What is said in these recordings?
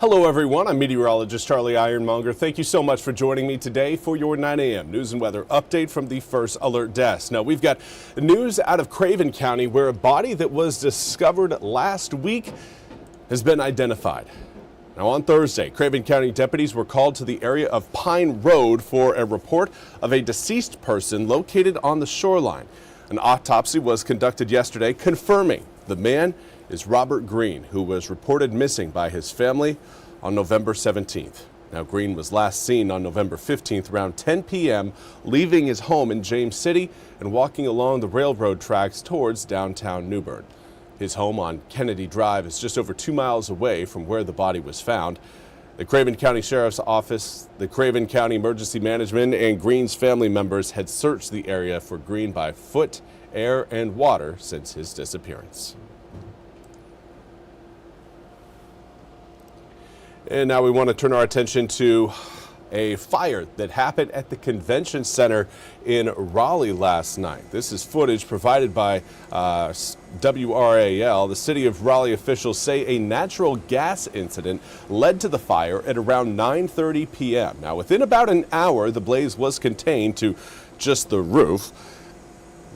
Hello everyone, I'm Meteorologist Charlie Ironmonger. Thank you so much for joining me today for your 9 a.m. news and weather update from the First Alert Desk. Now we've got news out of Craven County where a body that was discovered last week has been identified. Now on Thursday, Craven County deputies were called to the area of Pine Road for a report of a deceased person located on the shoreline. An autopsy was conducted yesterday confirming the man is Robert Green, who was reported missing by his family on November 17th. Now, Green was last seen on November 15th around 10 p.m., leaving his home in James City and walking along the railroad tracks towards downtown New Bern. His home on Kennedy Drive is just over 2 miles away from where the body was found. The Craven County Sheriff's Office, the Craven County Emergency Management, and Green's family members had searched the area for Green by foot, air, and water since his disappearance. And now we want to turn our attention to a fire that happened at the convention center in Raleigh last night. This is footage provided by WRAL. The city of Raleigh officials say a natural gas incident led to the fire at around 9:30 p.m. Now, within about an hour, the blaze was contained to just the roof,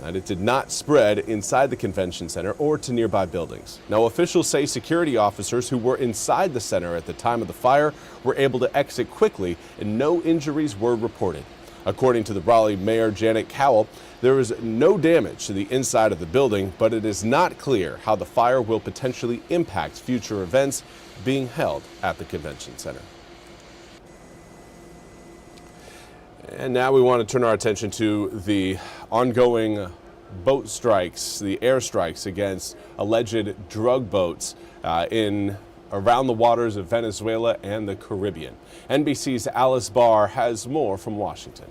and it did not spread inside the convention center or to nearby buildings. Now, officials say security officers who were inside the center at the time of the fire were able to exit quickly and no injuries were reported. According to the Raleigh Mayor Janet Cowell, there was no damage to the inside of the building, but it is not clear how the fire will potentially impact future events being held at the convention center. And now we want to turn our attention to the ongoing boat strikes, the air strikes against alleged drug boats around the waters of Venezuela and the Caribbean. NBC's Alice Barr has more from Washington.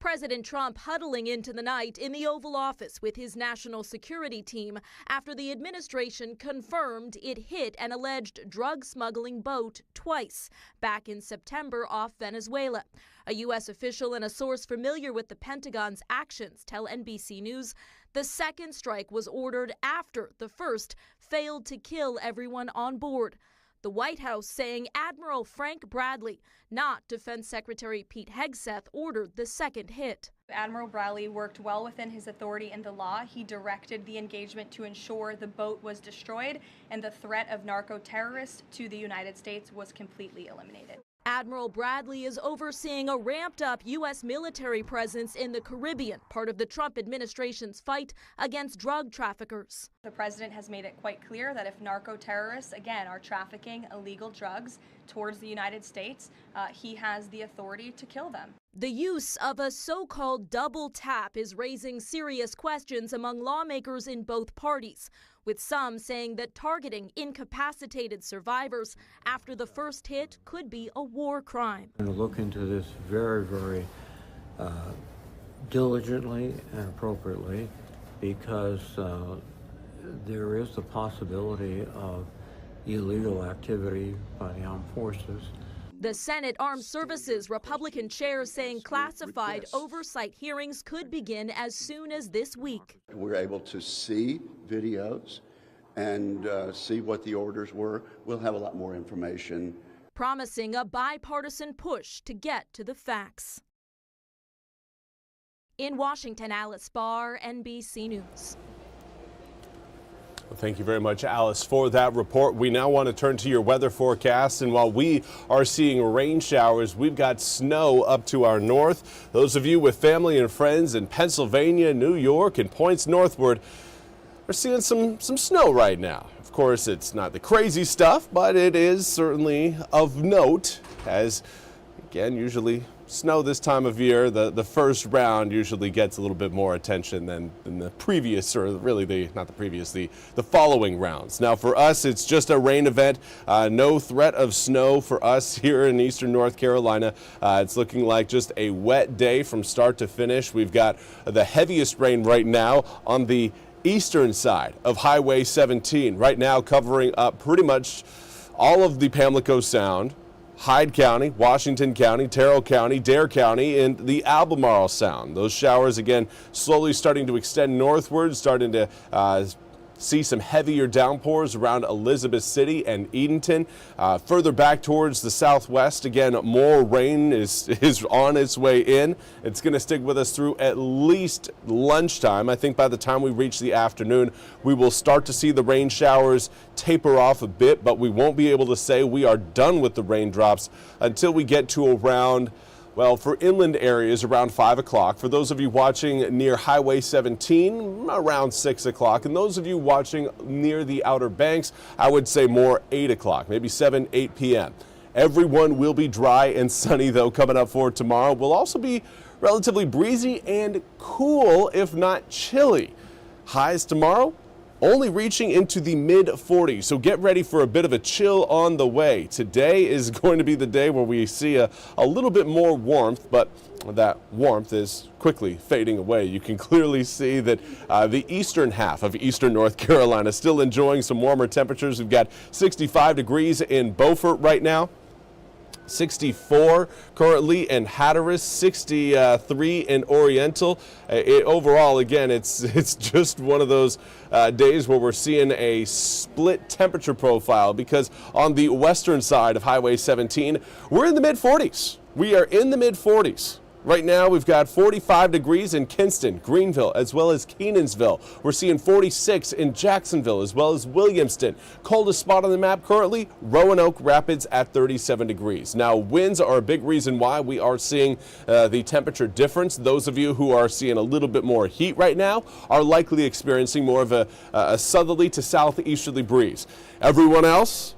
President Trump huddling into the night in the Oval Office with his national security team after the administration confirmed it hit an alleged drug smuggling boat twice back in September off Venezuela. A U.S. official and a source familiar with the Pentagon's actions tell NBC News the second strike was ordered after the first failed to kill everyone on board. The White House saying Admiral Frank Bradley, not Defense Secretary Pete Hegseth, ordered the second hit. Admiral Bradley worked well within his authority and the law. He directed the engagement to ensure the boat was destroyed and the threat of narco-terrorists to the United States was completely eliminated. Admiral Bradley is overseeing a ramped-up U.S. military presence in the Caribbean, part of the Trump administration's fight against drug traffickers. The president has made it quite clear that if narco-terrorists, again, are trafficking illegal drugs towards the United States, he has the authority to kill them. The use of a so-called double tap is raising serious questions among lawmakers in both parties, with some saying that targeting incapacitated survivors after the first hit could be a war crime. I'm going to look into this very, very diligently and appropriately because there is the possibility of illegal activity by the armed forces. The Senate Armed Services Republican chair saying classified oversight hearings could begin as soon as this week. We're able to see videos and see what the orders were. We'll have a lot more information. Promising a bipartisan push to get to the facts. In Washington, Alice Barr, NBC News. Well, thank you very much, Alice, for that report. We now want to turn to your weather forecast, and while we are seeing rain showers, we've got snow up to our north. Those of you with family and friends in Pennsylvania, New York, and points northward are seeing some snow right now. Of course, it's not the crazy stuff, but it is certainly of note, as, again, usually snow this time of year, the first round usually gets a little bit more attention than the previous, or really the following rounds. Now for us, it's just a rain event. No threat of snow for us here in eastern North Carolina. It's looking like just a wet day from start to finish. We've got the heaviest rain right now on the eastern side of Highway 17, right now covering up pretty much all of the Pamlico Sound, Hyde County, Washington County, Terrell County, Dare County, and the Albemarle Sound. Those showers, again, slowly starting to extend northward, starting to see some heavier downpours around Elizabeth City and Edenton. Further back towards the southwest, again, more rain is on its way in. It's going to stick with us through at least lunchtime. I think by the time we reach the afternoon, we will start to see the rain showers taper off a bit, but we won't be able to say we are done with the raindrops until we get to around, well, for inland areas, around 5 o'clock. For those of you watching near Highway 17, around 6 o'clock. And those of you watching near the Outer Banks, I would say more 8 o'clock, maybe 7, 8 p.m. Everyone will be dry and sunny, though, coming up for tomorrow. Will also be relatively breezy and cool, if not chilly. Highs tomorrow only reaching into the mid-40s, so get ready for a bit of a chill on the way. Today is going to be the day where we see a little bit more warmth, but that warmth is quickly fading away. You can clearly see that the eastern half of eastern North Carolina is still enjoying some warmer temperatures. We've got 65 degrees in Beaufort right now. 64 currently in Hatteras, 63 in Oriental. Overall, again, it's just one of those days where we're seeing a split temperature profile, because on the western side of Highway 17, we're in the mid-40s. We are in the mid-40s. Right now, we've got 45 degrees in Kinston, Greenville, as well as Kenansville. We're seeing 46 in Jacksonville, as well as Williamston. Coldest spot on the map currently, Roanoke Rapids at 37 degrees. Now, winds are a big reason why we are seeing the temperature difference. Those of you who are seeing a little bit more heat right now are likely experiencing more of a southerly to southeasterly breeze. Everyone else,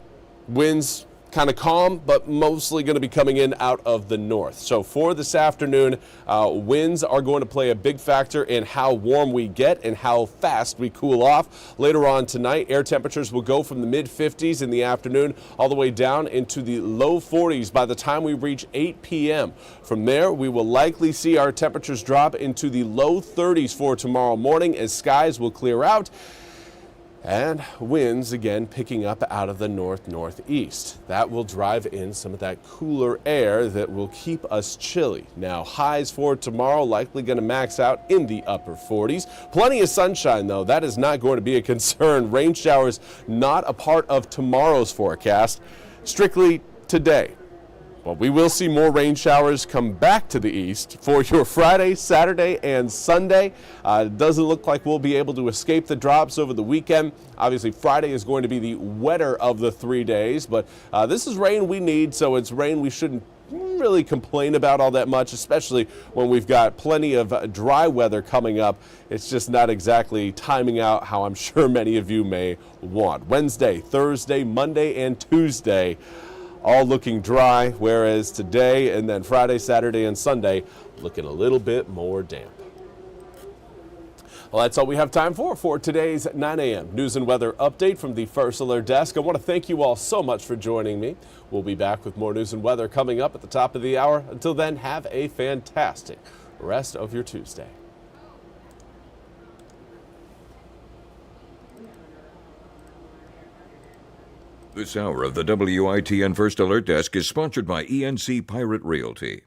winds kind of calm, but mostly going to be coming in out of the north. So for this afternoon, winds are going to play a big factor in how warm we get and how fast we cool off. Later on tonight, air temperatures will go from the mid-50s in the afternoon all the way down into the low 40s by the time we reach 8 p.m. From there, we will likely see our temperatures drop into the low 30s for tomorrow morning as skies will clear out. And winds again picking up out of the north-northeast. That will drive in some of that cooler air that will keep us chilly. Now, highs for tomorrow likely going to max out in the upper 40s. Plenty of sunshine, though. That is not going to be a concern. Rain showers not a part of tomorrow's forecast. Strictly today. Well, we will see more rain showers come back to the east for your Friday, Saturday, and Sunday. It doesn't look like we'll be able to escape the drops over the weekend. Obviously, Friday is going to be the wetter of the 3 days, but this is rain we need, so it's rain we shouldn't really complain about all that much, especially when we've got plenty of dry weather coming up. It's just not exactly timing out how I'm sure many of you may want. Wednesday, Thursday, Monday, and Tuesday, all looking dry, whereas today and then Friday, Saturday, and Sunday looking a little bit more damp. Well, that's all we have time for today's 9 a.m. news and weather update from the First Alert Desk. I want to thank you all so much for joining me. We'll be back with more news and weather coming up at the top of the hour. Until then, have a fantastic rest of your Tuesday. This hour of the WITN First Alert Desk is sponsored by ENC Pirate Realty.